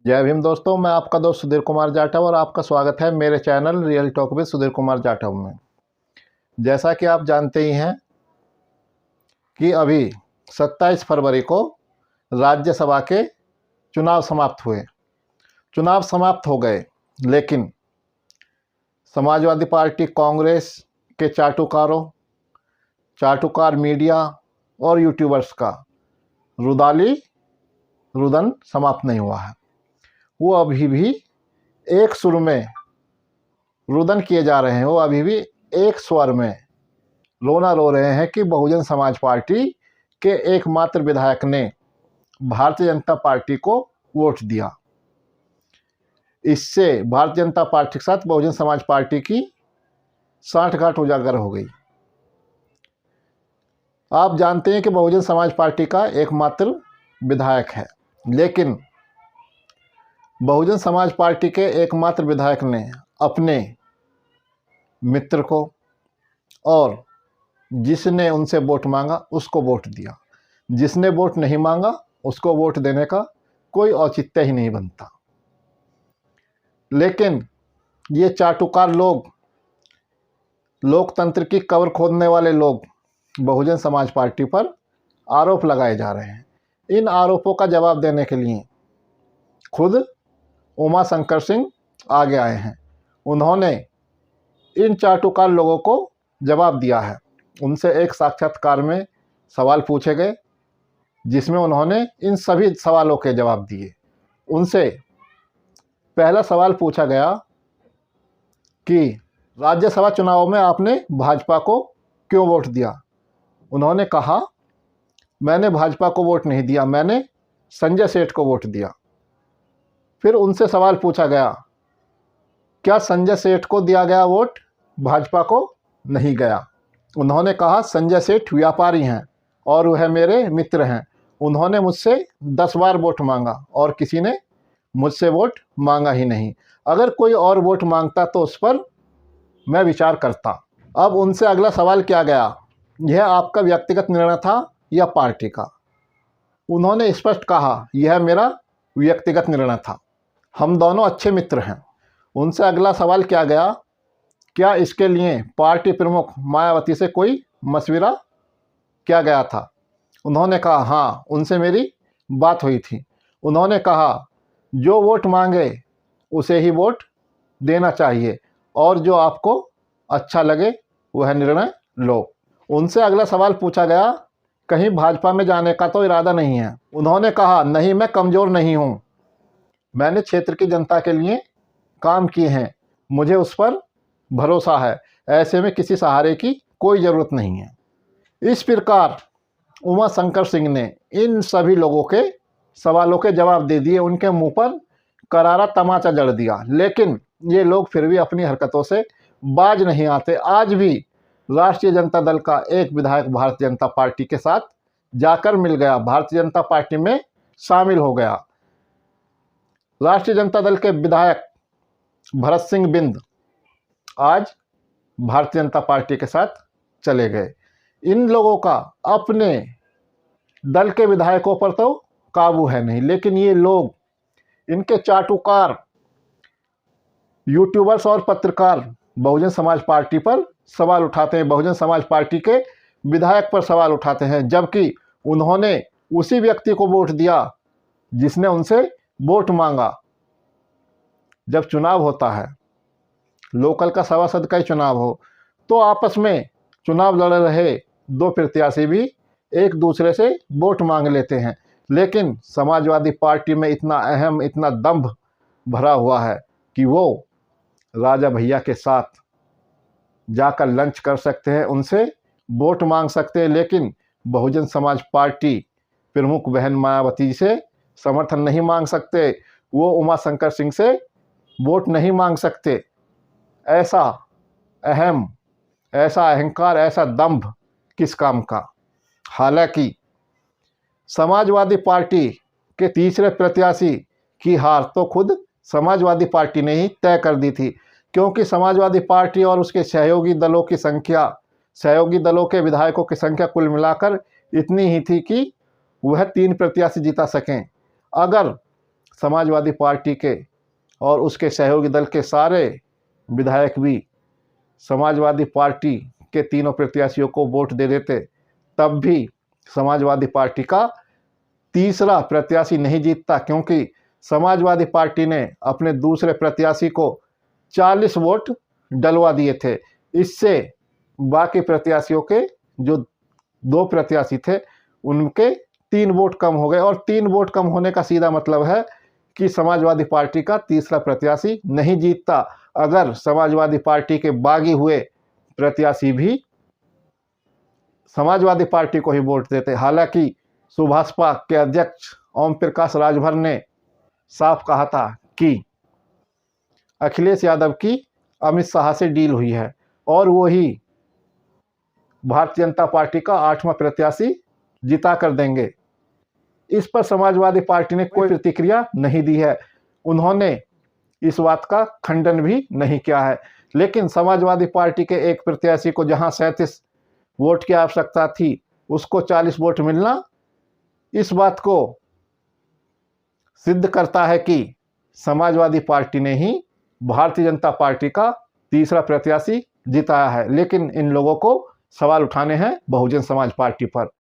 जय भीम दोस्तों, मैं आपका दोस्त सुधीर कुमार जाटव और आपका स्वागत है मेरे channel real talk with Sudhir Kumar Jatav में। जैसा कि आप जानते ही हैं कि अभी 27 फरवरी को राज्यसभा के चुनाव समाप्त हुए। चुनाव समाप्त हो गए, लेकिन समाजवादी पार्टी, कांग्रेस के चाटुकार मीडिया और यूट्यूबर्स का रुदन समाप्त नहीं हुआ है। वो अभी भी एक सुर में रुदन किए जा रहे हैं। वो अभी भी एक स्वर में रोना रो रहे हैं कि बहुजन समाज पार्टी के एकमात्र विधायक ने भारतीय जनता पार्टी को वोट दिया। इससे भारतीय जनता पार्टी के साथ बहुजन समाज पार्टी की साठगांठ उजागर हो गई। आप जानते हैं कि बहुजन समाज पार्टी का एकमात्र विधायक है, लेकिन बहुजन समाज पार्टी के एकमात्र विधायक ने अपने मित्र को और जिसने उनसे वोट मांगा उसको वोट दिया। जिसने वोट नहीं मांगा उसको वोट देने का कोई औचित्य ही नहीं बनता। लेकिन ये चाटुकार लोग, लोकतंत्र की कब्र खोदने वाले लोग बहुजन समाज पार्टी पर आरोप लगाए जा रहे हैं। इन आरोपों का जवाब देने के लिए खुद उमा शंकर सिंह आगे आए हैं। उन्होंने इन चाटुकार लोगों को जवाब दिया है। उनसे एक साक्षात्कार में सवाल पूछे गए, जिसमें उन्होंने इन सभी सवालों के जवाब दिए। उनसे पहला सवाल पूछा गया कि राज्यसभा चुनाव में आपने भाजपा को क्यों वोट दिया। उन्होंने कहा, मैंने भाजपा को वोट नहीं दिया, मैंने संजय सेठ को वोट दिया। फिर उनसे सवाल पूछा गया, क्या संजय सेठ को दिया गया वोट भाजपा को नहीं गया। उन्होंने कहा, संजय सेठ व्यापारी हैं और वह मेरे मित्र हैं। उन्होंने मुझसे 10 बार वोट मांगा और किसी ने मुझसे वोट मांगा ही नहीं। अगर कोई और वोट मांगता तो उस पर मैं विचार करता। अब उनसे अगला सवाल किया गया, यह आपका व्यक्तिगत निर्णय था या पार्टी का। उन्होंने स्पष्ट कहा, यह मेरा व्यक्तिगत निर्णय था, हम दोनों अच्छे मित्र हैं। उनसे अगला सवाल किया गया, क्या इसके लिए पार्टी प्रमुख मायावती से कोई मशविरा किया गया था। उन्होंने कहा, हाँ, उनसे मेरी बात हुई थी। उन्होंने कहा, जो वोट मांगे उसे ही वोट देना चाहिए और जो आपको अच्छा लगे वह निर्णय लो। उनसे अगला सवाल पूछा गया, कहीं भाजपा में जाने का तो इरादा नहीं है। उन्होंने कहा, नहीं, मैं कमज़ोर नहीं हूँ, मैंने क्षेत्र की जनता के लिए काम किए हैं, मुझे उस पर भरोसा है। ऐसे में किसी सहारे की कोई ज़रूरत नहीं है। इस प्रकार उमा शंकर सिंह ने इन सभी लोगों के सवालों के जवाब दे दिए, उनके मुंह पर करारा तमाचा जड़ दिया। लेकिन ये लोग फिर भी अपनी हरकतों से बाज नहीं आते। आज भी राष्ट्रीय जनता दल का एक विधायक भारतीय जनता पार्टी के साथ जाकर मिल गया, भारतीय जनता पार्टी में शामिल हो गया। राष्ट्रीय जनता दल के विधायक भरत सिंह बिंद आज भारतीय जनता पार्टी के साथ चले गए। इन लोगों का अपने दल के विधायकों पर तो काबू है नहीं, लेकिन ये लोग, इनके चाटुकार यूट्यूबर्स और पत्रकार बहुजन समाज पार्टी पर सवाल उठाते हैं, बहुजन समाज पार्टी के विधायक पर सवाल उठाते हैं, जबकि उन्होंने उसी व्यक्ति को वोट दिया जिसने उनसे वोट मांगा। जब चुनाव होता है, लोकल का सभासद का ही चुनाव हो, तो आपस में चुनाव लड़ रहे दो प्रत्याशी भी एक दूसरे से वोट मांग लेते हैं। लेकिन समाजवादी पार्टी में इतना अहम, इतना दंभ भरा हुआ है कि वो राजा भैया के साथ जाकर लंच कर सकते हैं, उनसे वोट मांग सकते हैं, लेकिन बहुजन समाज पार्टी प्रमुख बहन मायावती से समर्थन नहीं मांग सकते, वो उमा शंकर सिंह से वोट नहीं मांग सकते। ऐसा अहम, ऐसा अहंकार, ऐसा दंभ किस काम का। हालांकि समाजवादी पार्टी के तीसरे प्रत्याशी की हार तो खुद समाजवादी पार्टी ने ही तय कर दी थी, क्योंकि समाजवादी पार्टी और उसके सहयोगी दलों की संख्या, सहयोगी दलों के विधायकों की संख्या कुल मिलाकर इतनी ही थी कि वह 3 प्रत्याशी जिता सकें। अगर समाजवादी पार्टी के और उसके सहयोगी दल के सारे विधायक भी समाजवादी पार्टी के तीनों प्रत्याशियों को वोट दे देते, तब भी समाजवादी पार्टी का तीसरा प्रत्याशी नहीं जीतता, क्योंकि समाजवादी पार्टी ने अपने दूसरे प्रत्याशी को 40 वोट डलवा दिए थे। इससे बाकी प्रत्याशियों के जो 2 प्रत्याशी थे उनके 3 वोट कम हो गए, और 3 वोट कम होने का सीधा मतलब है कि समाजवादी पार्टी का तीसरा प्रत्याशी नहीं जीतता। अगर समाजवादी पार्टी के बागी हुए प्रत्याशी भी समाजवादी पार्टी को ही वोट देते। हालांकि सुभाषपा के अध्यक्ष ओम प्रकाश राजभर ने साफ कहा था कि अखिलेश यादव की अमित शाह से डील हुई है और वो ही भारतीय जनता पार्टी का 8वां प्रत्याशी जिता कर देंगे। इस पर समाजवादी पार्टी ने कोई प्रतिक्रिया नहीं दी है, उन्होंने इस बात का खंडन भी नहीं किया है। लेकिन समाजवादी पार्टी के एक प्रत्याशी को जहां 37 वोट की आवश्यकता थी, उसको 40 वोट मिलना इस बात को सिद्ध करता है कि समाजवादी पार्टी ने ही भारतीय जनता पार्टी का तीसरा प्रत्याशी जिताया है। लेकिन इन लोगों को सवाल उठाने हैं बहुजन समाज पार्टी पर।